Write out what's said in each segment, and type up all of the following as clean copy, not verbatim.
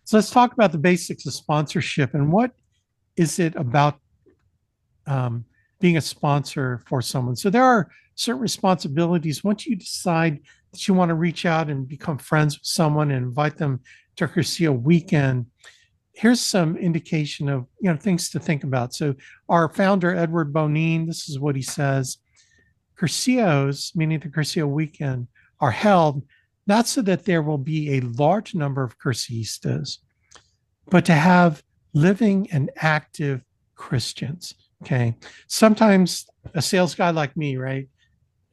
So let's talk about the basics of sponsorship and what is it about um, being a sponsor for someone. So there are certain responsibilities once you decide that you want to reach out and become friends with someone and invite them to a Cursillo weekend. Here's some indication of things to think about. So our founder Edward Bonin, this is what he says: Cursillos, meaning the Cursillo weekend, are held not so that there will be a large number of Cursillistas, but to have living and active Christians. Okay. Sometimes a sales guy like me, right,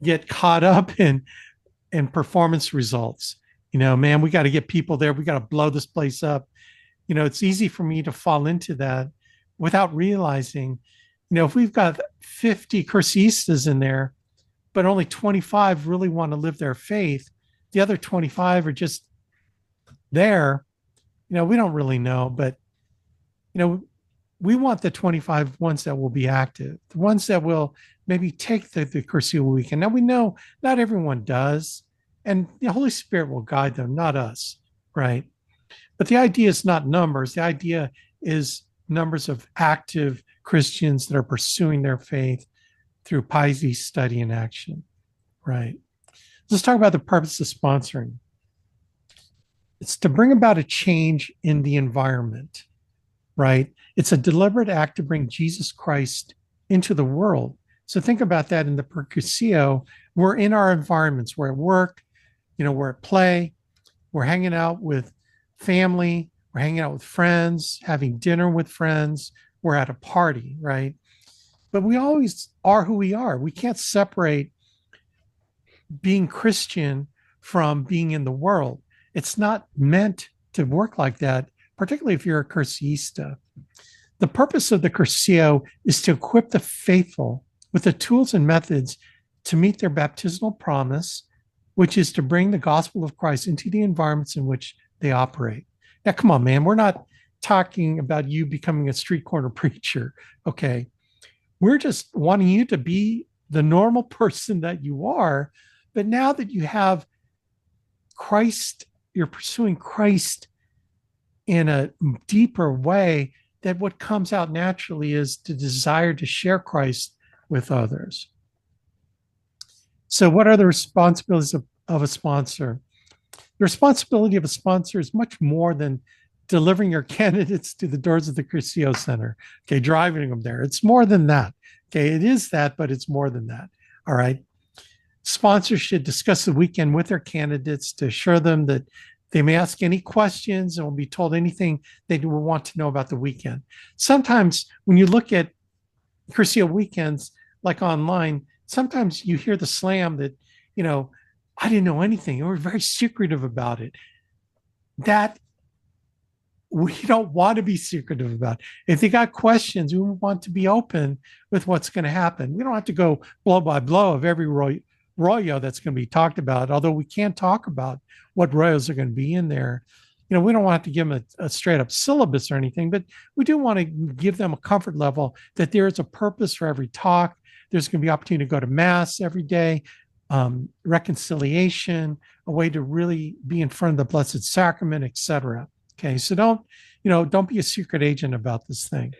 get caught up in performance results. Man, we got to get people there. We got to blow this place up. It's easy for me to fall into that without realizing, if we've got 50 cursistas in there, but only 25 really want to live their faith, the other 25 are just there. We don't really know, but you know, we want the 25 ones that will be active, the ones that will maybe take the Cursillo weekend. Now we know not everyone does, and the Holy Spirit will guide them, not us, right? But the idea is not numbers. The idea is numbers of active Christians that are pursuing their faith through piety, study, and action, right? Let's talk about the purpose of sponsoring. It's to bring about a change in the environment, right? It's a deliberate act to bring Jesus Christ into the world. So think about that in the Percusio. We're in our environments. We're at work, we're at play, we're hanging out with family, we're hanging out with friends, having dinner with friends, we're at a party, right? But we always are who we are. We can't separate being Christian from being in the world. It's not meant to work like that, particularly if you're a cursista. The purpose of the Cursillo is to equip the faithful with the tools and methods to meet their baptismal promise, which is to bring the gospel of Christ into the environments in which they operate. Now, come on, man, we're not talking about you becoming a street corner preacher, okay? We're just wanting you to be the normal person that you are. But now that you have Christ, you're pursuing Christ in a deeper way, that what comes out naturally is the desire to share Christ with others. So, what are the responsibilities of a sponsor? The responsibility of a sponsor is much more than delivering your candidates to the doors of the Cursillo Center, okay, driving them there. It's more than that. Okay, it is that, but it's more than that. All right. Sponsors should discuss the weekend with their candidates to assure them that they may ask any questions and will be told anything they will want to know about the weekend. Sometimes when you look at Cursillo weekends, like online, sometimes you hear the slam that, I didn't know anything. We're very secretive about it. That we don't want to be secretive about. If they got questions, we want to be open with what's going to happen. We don't have to go blow by blow of every royo that's going to be talked about, although we can talk about what royals are going to be in there. We don't want to give them a straight up syllabus or anything, but we do want to give them a comfort level that there is a purpose for every talk. There's going to be opportunity to go to mass every day, reconciliation, a way to really be in front of the Blessed Sacrament, etc. Okay, so don't be a secret agent about this thing.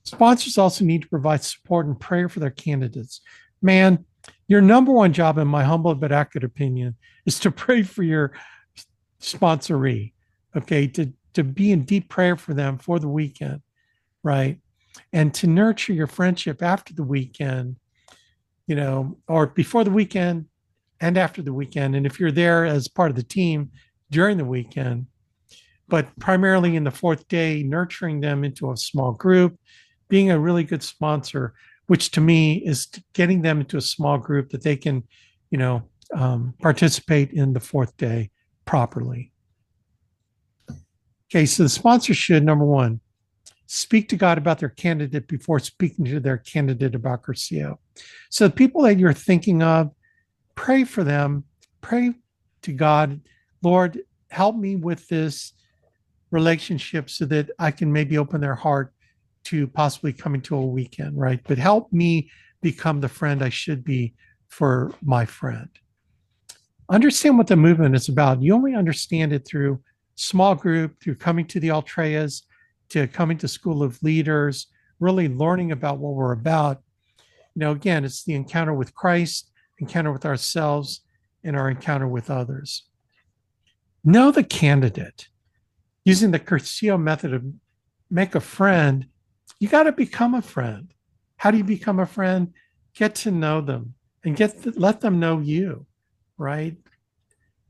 Sponsors also need to provide support and prayer for their candidates. Man, your number one job, in my humble but accurate opinion, is to pray for your sponsoree. Okay, to be in deep prayer for them for the weekend, right? And to nurture your friendship after the weekend, or before the weekend and after the weekend. And if you're there as part of the team during the weekend, but primarily in the fourth day, nurturing them into a small group, being a really good sponsor, which to me is getting them into a small group that they can, participate in the fourth day properly. Okay, so the sponsor should, number one, speak to God about their candidate before speaking to their candidate about Cursillo. So the people that you're thinking of, pray for them, pray to God, Lord, help me with this relationship so that I can maybe open their heart to possibly coming to a weekend, right? But help me become the friend I should be for my friend. Understand what the movement is about. You only understand it through small group, through coming to the Altreas, to coming to School of Leaders, really learning about what we're about. Again, it's the encounter with Christ, encounter with ourselves, and our encounter with others. Know the candidate. Using the Curcio method of make a friend, you got to become a friend. How do you become a friend? Get to know them and let them know you, right?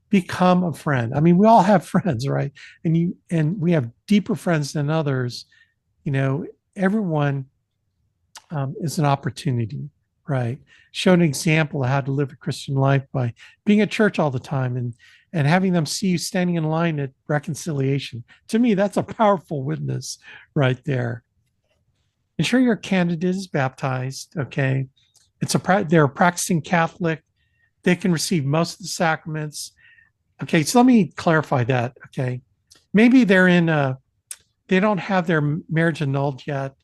Become a friend. I mean, we all have friends, right? And we have deeper friends than others. Everyone is an opportunity, right? Show an example of how to live a Christian life by being at church all the time and having them see you standing in line at reconciliation. To me, that's a powerful witness right there. Ensure your candidate is baptized. Okay, they're a practicing Catholic. They can receive most of the sacraments. Okay, so let me clarify that. Okay, maybe they don't have their marriage annulled yet,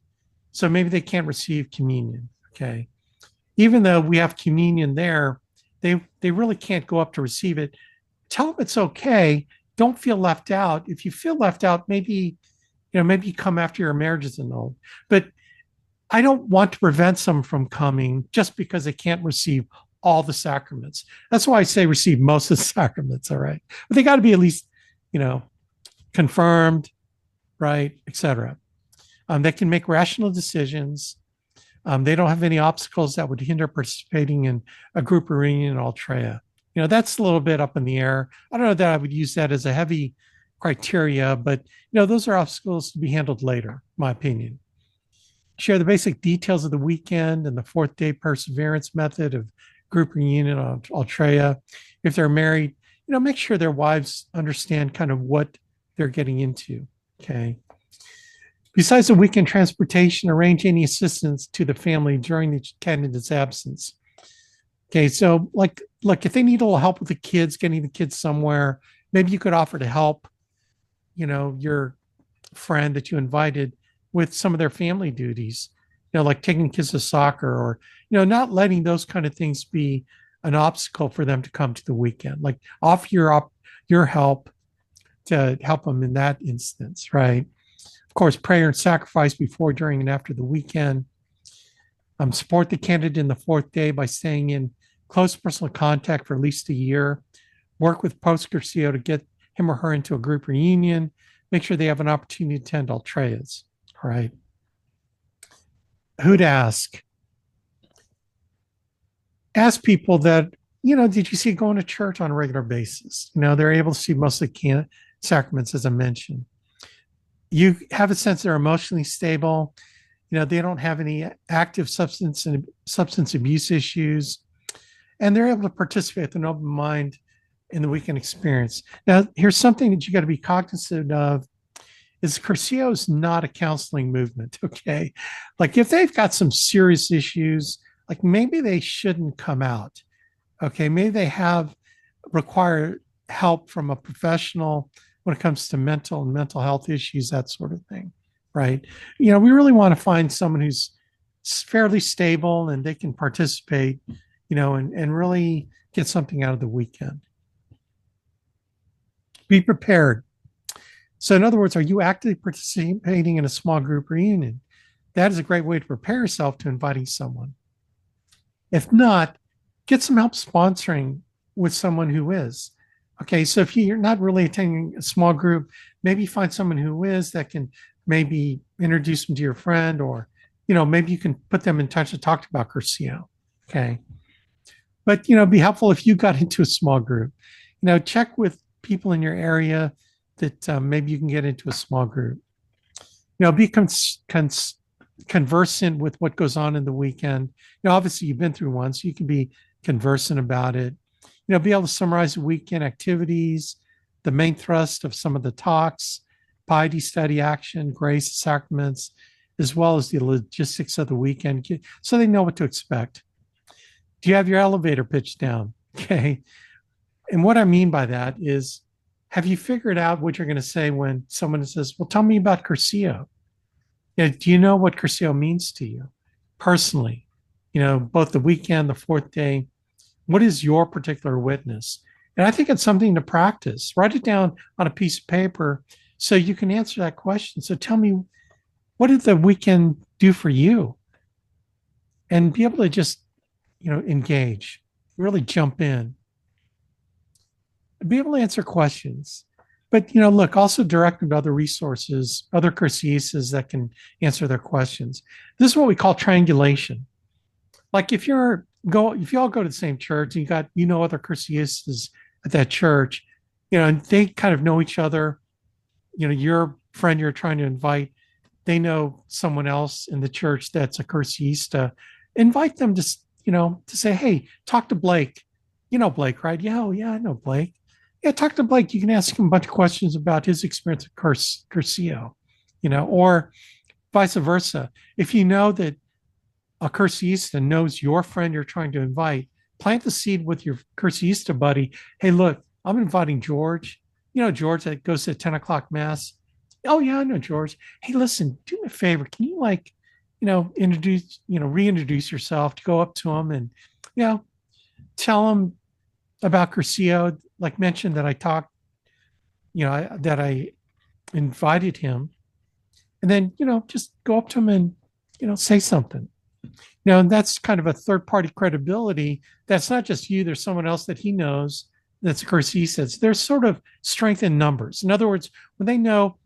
so maybe they can't receive communion. Okay, even though we have communion there, they really can't go up to receive it. Tell them it's okay. Don't feel left out. If you feel left out, maybe you come after your marriage is annulled. But I don't want to prevent them from coming just because they can't receive all the sacraments. That's why I say receive most of the sacraments. All right, but they got to be at least, confirmed, right, etc. They can make rational decisions. They don't have any obstacles that would hinder participating in a group reunion in Altrea. That's a little bit up in the air. I don't know that I would use that as a heavy criteria, but those are obstacles to be handled later, in my opinion. Share the basic details of the weekend and the fourth day perseverance method of group reunion on Altrea. If they're married, make sure their wives understand kind of what they're getting into. Okay. Besides the weekend transportation, arrange any assistance to the family during the candidate's absence. Okay, so look, if they need a little help with the kids, getting the kids somewhere, maybe you could offer to help, your friend that you invited with some of their family duties, like taking kids to soccer or, not letting those kind of things be an obstacle for them to come to the weekend. Like offer your help to help them in that instance, right? Of course, prayer and sacrifice before, during, and after the weekend. Support the candidate in the fourth day by staying in close personal contact for at least a year. Work with post Curcio to get him or her into a group reunion. Make sure they have an opportunity to attend Altreas. All right. Who to ask? Ask people that, did you see going to church on a regular basis? They're able to see most of the sacraments, as I mentioned. You have a sense they're emotionally stable. They don't have any active substance abuse issues, and they're able to participate with an open mind in the weekend experience. Now, here's something that you got to be cognizant of: is Curcio is not a counseling movement. Okay, like if they've got some serious issues, like maybe they shouldn't come out. Okay, maybe they require help from a professional when it comes to mental health issues, that sort of thing, right? We really want to find someone who's fairly stable and they can participate, and really get something out of the weekend. Be prepared. So, in other words, are you actively participating in a small group reunion? That is a great way to prepare yourself to inviting someone. If not, get some help sponsoring with someone who is. Okay, so if you're not really attending a small group, maybe find someone who is that can maybe introduce them to your friend, or maybe you can put them in touch to talk about Curcio. Okay, but be helpful if you got into a small group. Check with people in your area that maybe you can get into a small group. Be conversant with what goes on in the weekend. Obviously you've been through one, so you can be conversant about it. Be able to summarize the weekend activities, the main thrust of some of the talks, piety, study, action, grace, sacraments, as well as the logistics of the weekend, so they know what to expect. Do you have your elevator pitch down? Okay. And what I mean by that is, have you figured out what you're going to say when someone says, well, tell me about Curcio? Do you know what Curcio means to you personally? Both the weekend, the fourth day. What is your particular witness? And I think it's something to practice. Write it down on a piece of paper so you can answer that question. So tell me, what did the weekend do for you? And be able to just, engage, really jump in, be able to answer questions. But, look, also direct them to other resources, other Cursises that can answer their questions. This is what we call triangulation. Like if you all go to the same church and you got, other Cursises at that church, and they kind of know each other, your friend you're trying to invite, they know someone else in the church that's a Cursista. Invite them to, to say, hey, talk to Blake. You know Blake, right? Yeah, oh, yeah, I know Blake. Yeah, talk to Blake. You can ask him a bunch of questions about his experience at Curcio, or vice versa. If you know that a Cursista knows your friend you're trying to invite, plant the seed with your Cursista buddy. Hey, look, I'm inviting George. George that goes to the 10 o'clock mass. Oh, yeah, I know George. Hey, listen, do me a favor. Can you reintroduce yourself, to go up to him and, tell him about Curcio, like mention that I talked, that I invited him. And then, just go up to him and, say something. And that's kind of a third party credibility. That's not just you, there's someone else that he knows that's a Cursista. There's sort of strength in numbers. In other words, when they know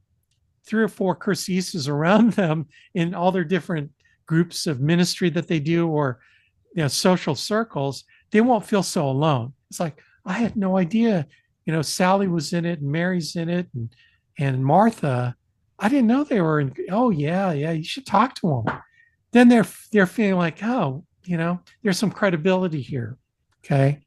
three or four Cursises around them in all their different groups of ministry that they do, or social circles, they won't feel so alone. It's like, I had no idea, Sally was in it and Mary's in it and Martha. I didn't know they were in. Oh yeah, yeah, you should talk to them. Then they're feeling like, oh, there's some credibility here. Okay.